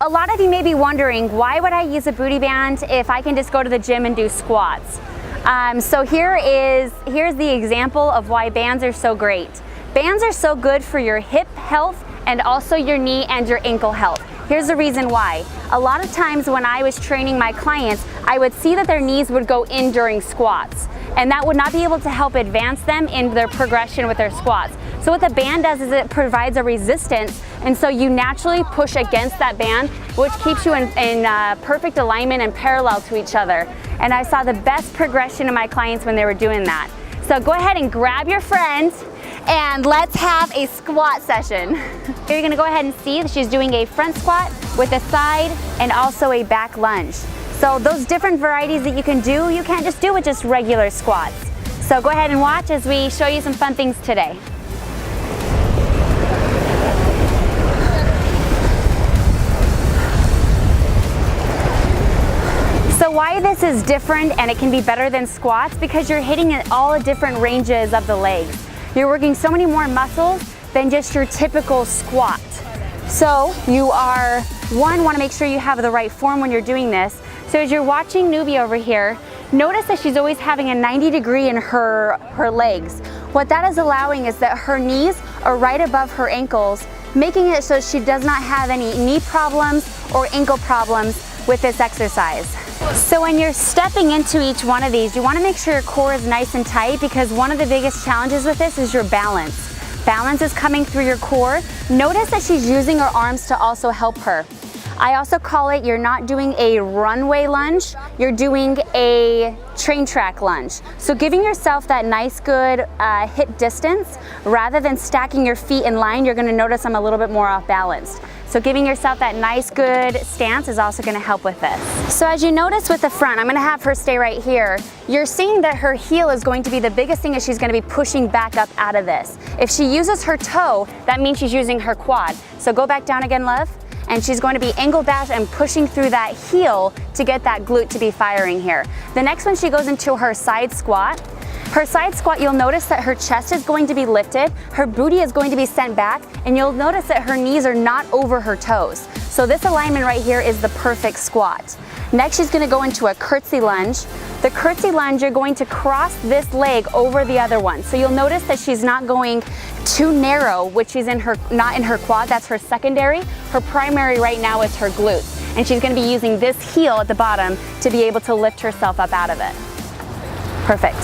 a lot of you may be wondering, why would I use a booty band if I can just go to the gym and do squats? So here's the example of why bands are so great. Bands are so good for your hip health and also your knee and your ankle health. Here's the reason why. A lot of times when I was training my clients, I would see that their knees would go in during squats, and that would not be able to help advance them in their progression with their squats. So what the band does is it provides a resistance, and so you naturally push against that band, which keeps you in perfect alignment and parallel to each other. And I saw the best progression in my clients when they were doing that. So go ahead and grab your friend and let's have a squat session. You're gonna go ahead and see that she's doing a front squat with a side and also a back lunge. So those different varieties that you can do, you can't just do with just regular squats. So go ahead and watch as we show you some fun things today. So why this is different and it can be better than squats, because you're hitting at all different ranges of the legs. You're working so many more muscles than just your typical squat. So you want to make sure you have the right form when you're doing this. So as you're watching Nubia over here, notice that she's always having a 90-degree in her legs. What that is allowing is that her knees are right above her ankles, making it so she does not have any knee problems or ankle problems with this exercise. So when you're stepping into each one of these, you want to make sure your core is nice and tight, because one of the biggest challenges with this is your balance. Balance is coming through your core. Notice that she's using her arms to also help her. I also call it, you're not doing a runway lunge, you're doing a train track lunge. So giving yourself that nice good hip distance, rather than stacking your feet in line, you're gonna notice I'm a little bit more off balanced. So giving yourself that nice good stance is also gonna help with this. So as you notice with the front, I'm gonna have her stay right here. You're seeing that her heel is going to be the biggest thing, as she's gonna be pushing back up out of this. If she uses her toe, that means she's using her quad. So go back down again, love. And she's going to be angle dash and pushing through that heel to get that glute to be firing here. The next one, she goes into her side squat. Her side squat, you'll notice that her chest is going to be lifted, her booty is going to be sent back, and you'll notice that her knees are not over her toes. So this alignment right here is the perfect squat. Next, she's gonna go into a curtsy lunge. The curtsy lunge, you're going to cross this leg over the other one. So you'll notice that she's not going too narrow, which is not in her quad, that's her secondary. Her primary right now is her glutes. And she's gonna be using this heel at the bottom to be able to lift herself up out of it. Perfect.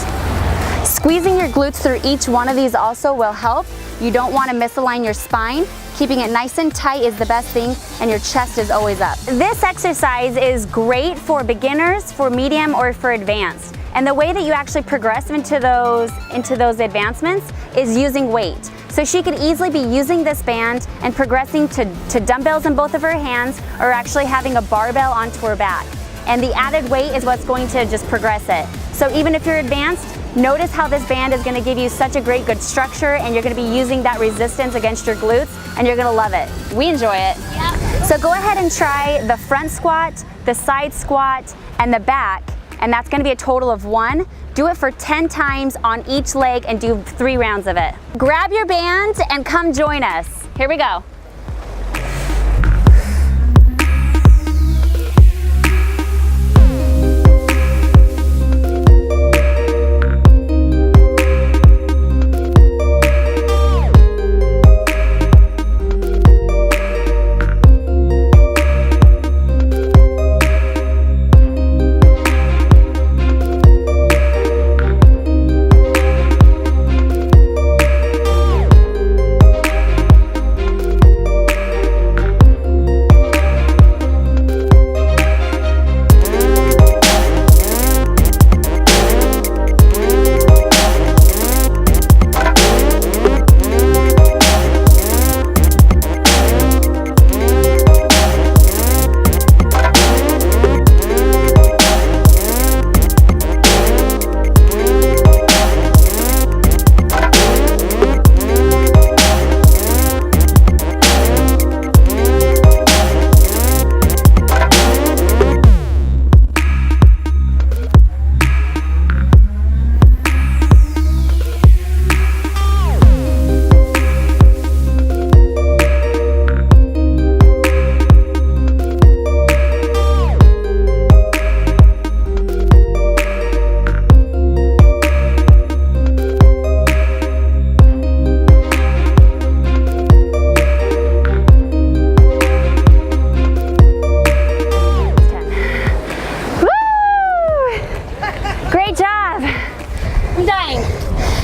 Squeezing your glutes through each one of these also will help. You don't want to misalign your spine. Keeping it nice and tight is the best thing, and your chest is always up. This exercise is great for beginners, for medium, or for advanced. And the way that you actually progress into those advancements is using weight. So she could easily be using this band and progressing to dumbbells in both of her hands, or actually having a barbell onto her back. And the added weight is what's going to just progress it. So even if you're advanced, notice how this band is going to give you such a great good structure, and you're going to be using that resistance against your glutes, and you're going to love it. We enjoy it. Yep. So go ahead and try the front squat, the side squat, and the back, and that's going to be a total of 1. Do it for 10 times on each leg and do 3 rounds of it. Grab your band and come join us. Here we go.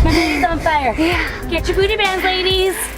Everybody's on fire. Yeah. Get your booty bands, ladies.